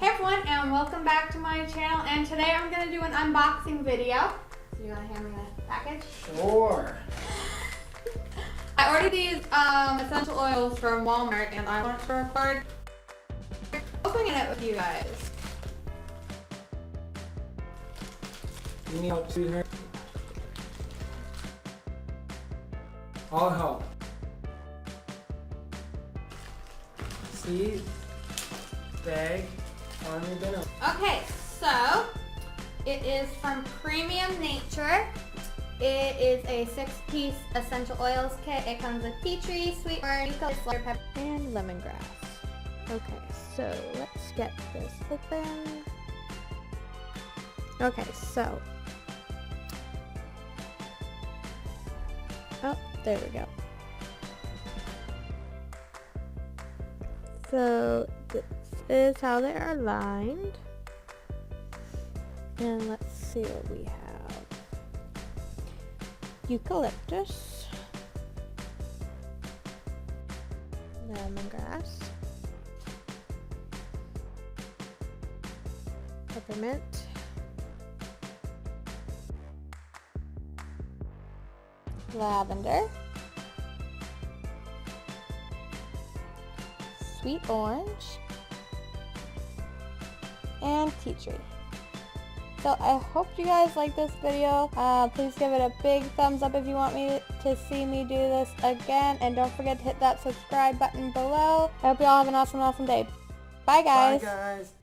Hey everyone, and welcome back to my channel. And today I'm going to do an unboxing video. So you want to hand me the package? Sure. I ordered these essential oils from Walmart, and I wanted to record opening it with you guys. You need help, sweetheart? I'll help. See? Bag on your bin. Okay, so it is from Premium Nature. It is a 6-piece essential oils kit. It comes with tea tree, sweet orange, eucalyptus, pepper, and lemongrass. Okay, so let's get this open. Okay, so. Oh, there we go. So this is how they are lined. And let's see what we have. Eucalyptus, lemongrass, peppermint, lavender, sweet orange, and tea tree. So I hope you guys like this video. Please give it a big thumbs up if you want me to see me do this again. And don't forget to hit that subscribe button below. I hope you all have an awesome day. Bye guys. Bye guys.